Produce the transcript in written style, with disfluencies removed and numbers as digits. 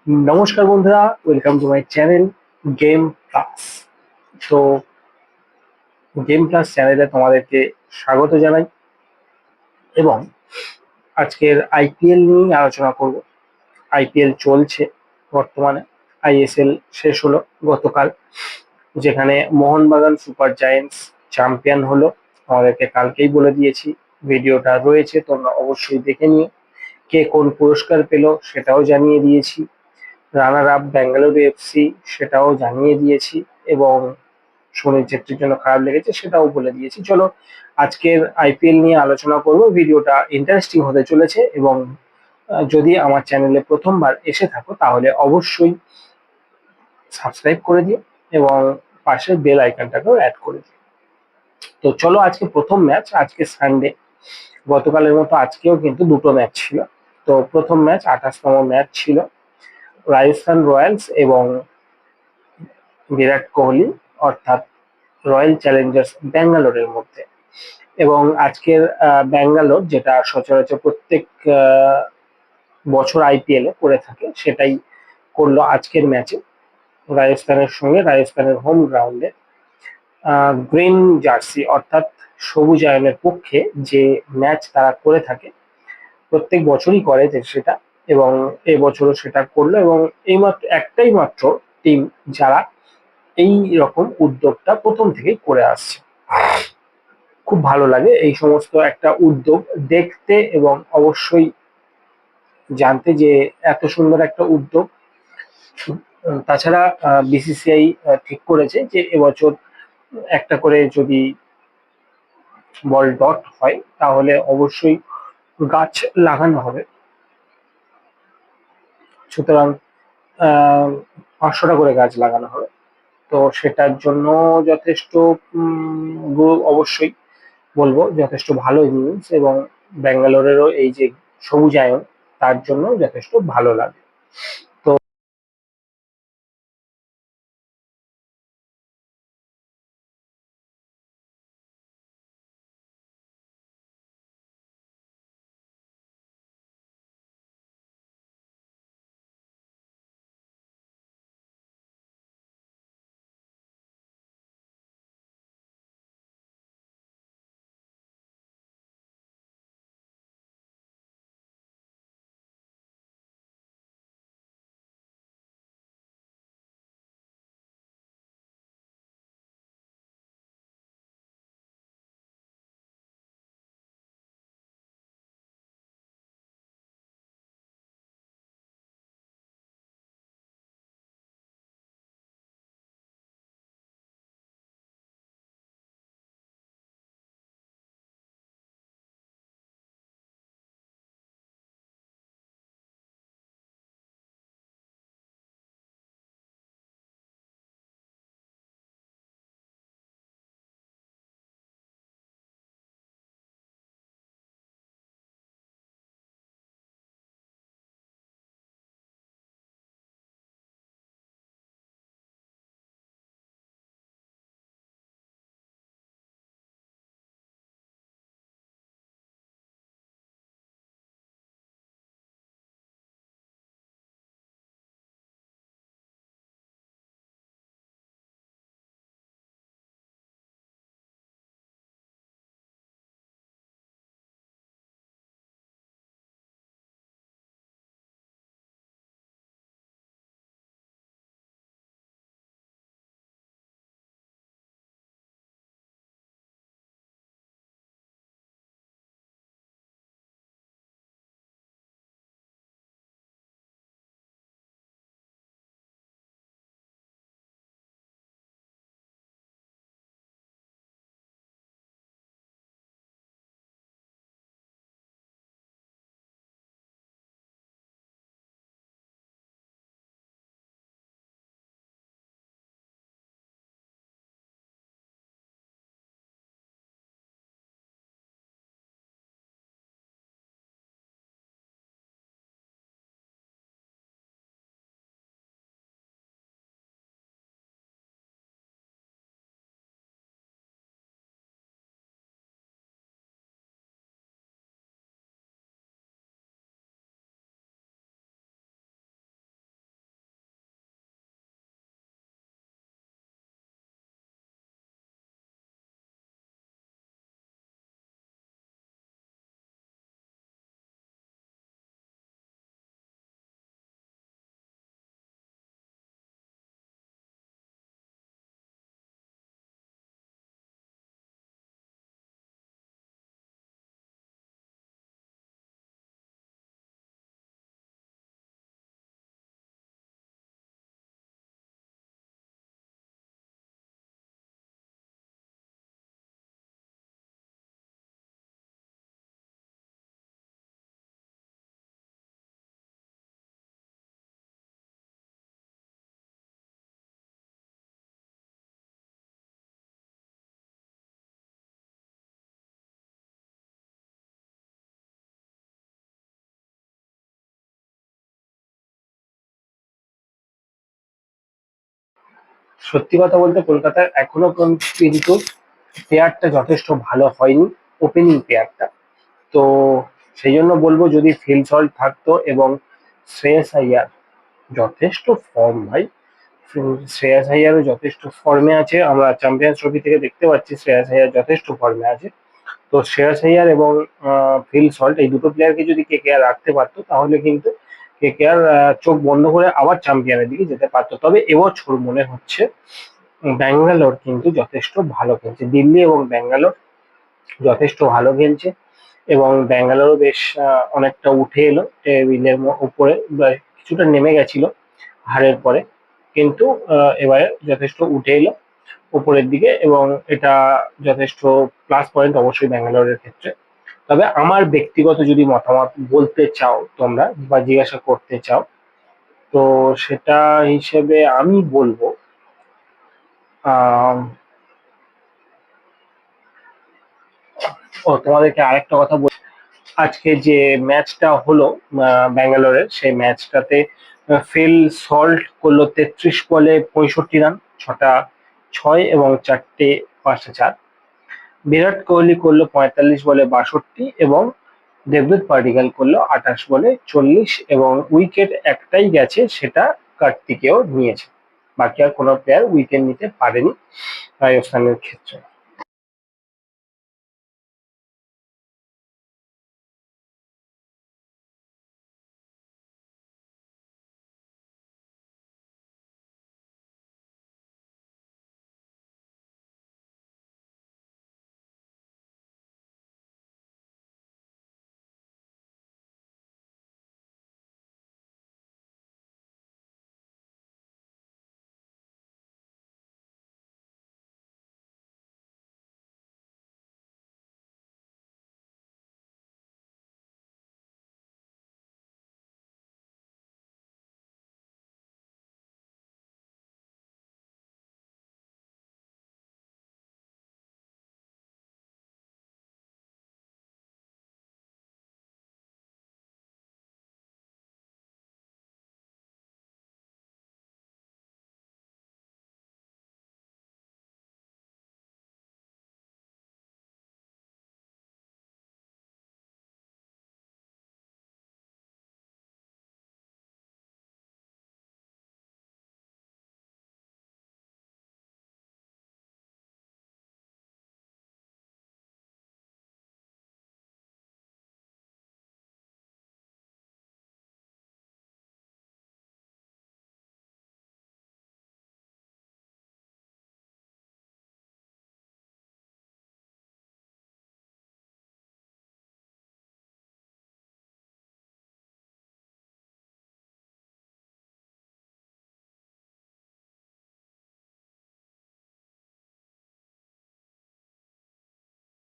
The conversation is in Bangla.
নমস্কার বন্ধুরা, welcome to my channel game plus. তো গেম প্লাস চ্যানেলে তোমাদেরকে স্বাগত জানাই এবং আজকের আইপিএল নিয়ে আলোচনা করব। আইপিএল চলছে বর্তমানে। আইএসএল শেষ হলো গতকাল, যেখানে মোহনবাগান সুপার জায়েন্টস চ্যাম্পিয়ন হলো। আমাদেরকে কালকেই বলে দিয়েছি, ভিডিওটা রয়েছে, তোমরা অবশ্যই দেখে নিও। কে কোন পুরস্কার পেলো সেটাও জানিয়ে দিয়েছি। রানার আপ বেঙ্গালুরু এফসি সেটাও জানিয়ে দিয়েছি এবং সুনীল ছেত্রীর জন্য খারাপ লেগেছে সেটাও বলে দিয়েছি। চলো আজকের আইপিএল নিয়ে আলোচনা করব। ভিডিওটা ইন্টারেস্টিং হতে চলেছে এবং যদি আমার চ্যানেলে প্রথমবার এসে থাকো তাহলে অবশ্যই সাবস্ক্রাইব করে দিও এবং পাশের বেল আইকনটাকেও অ্যাড করে দিও। তো চলো আজকে প্রথম ম্যাচ, আজকে সানডে, গতকালের মতো আজকেও কিন্তু দুটো ম্যাচ ছিল। তো প্রথম ম্যাচ 28তম ম্যাচ ছিল রাজস্থান রয়্যালস এবং বিরাট কোহলি অর্থাৎ রয়্যাল চ্যালেঞ্জার্স ব্যাঙ্গালোরের মধ্যে। এবং আজকের ব্যাঙ্গালোর যেটা সচরাচর প্রত্যেক আহ, বছর আইপিএল এ করে থাকে সেটাই করলো আজকের ম্যাচে রাজস্থানের সঙ্গে। রাজস্থানের হোম গ্রাউন্ডে গ্রিন জার্সি অর্থাৎ সবুজ আয়নের পক্ষে যে ম্যাচ তারা করে থাকে, প্রত্যেক বছরই করে যে সেটা, এবং এবছরও সেটা করলো। এবং এইমাত্র একটাই মাত্র টিম যারা এই রকম উদ্যোগটা প্রথম থেকেই করে আসছে। খুব ভালো লাগে এই সমস্ত একটা উদ্যোগ দেখতে এবং অবশ্যই জানতে যে এত সুন্দর একটা উদ্যোগ। তাছাড়া বিসিসিআই ঠিক করেছে যে এবছর একটা করে যদি বল ডট হয় তাহলে অবশ্যই গাছ লাগানো হবে। সুতরাং 500টা করে গাছ লাগানো হবে। তো সেটার জন্য যথেষ্ট অবশ্যই বলবো যথেষ্ট ভালো নিউজ, এবং ব্যাঙ্গালোরেরও এই যে সবুজায়ন তার জন্য যথেষ্ট ভালো লাগে। তো সত্যি কথা বলতে কলকাতার এখনো কিন্তু পেয়ারটা যথেষ্ট ভালো হয়নি, ওপেনিং পেয়ারটা। তো সেই জন্য বলবো যদি ফিল সল্ট থাকতো এবং শ্রেয়াস আইয়ার যথেষ্ট ফর্ম ভাই, শ্রেয়াস আইয়ারও যথেষ্ট ফর্মে আছে, আমরা চ্যাম্পিয়ন্স ট্রফি থেকে দেখতে পাচ্ছি শ্রেয়াস আইয়ার যথেষ্ট ফর্মে আছে। তো শ্রেয়াস আইয়ার এবং ফিল সল্ট এই দুটো প্লেয়ারকে যদি কেকেআর রাখতে পারতো তাহলে কিন্তু কেকেআর চোখ বন্ধ করে আবার চ্যাম্পিয়নের দিকে যেতে পারতো। তবে এবছর মনে হচ্ছে ব্যাঙ্গালোর কিন্তু যথেষ্ট ভালো খেলছে, দিল্লি এবং ব্যাঙ্গালোর যথেষ্ট ভালো খেলছে এবং ব্যাঙ্গালোরও বেশ অনেকটা উঠে এলো টেবিলের উপরে, বা কিছুটা নেমে গেছিল হারের পরে, কিন্তু এবারে যথেষ্ট উঠে এলো উপরের দিকে এবং এটা যথেষ্ট প্লাস পয়েন্ট অবশ্যই ব্যাঙ্গালোরের ক্ষেত্রে। তবে আমার ব্যক্তিগত যদি মতামত বলতে চাও তোমরা বা জিজ্ঞাসা করতে চাও, তো সেটা হিসেবে আমি বলবো আহ তোমাদেরকে আরেকটা কথা বলি। আজকে যে ম্যাচটা হলো ব্যাঙ্গালোরের, সেই ম্যাচটাতে ফিল সল্ট করলো 33 বলে 65 রান, 6টা 6 এবং 4টে 5টা 4। বিরাট কোহলি করলো 45 বলে 62 এবং দেবদূত পাডিক্কাল করলো 28 বলে 40 এবং উইকেট একটাই গেছে, সেটা কার্তিকেও নিয়েছে। বাকি আর কোনো প্লেয়ার উইকেট নিতে পারেনি রাজস্থানের ক্ষেত্রে।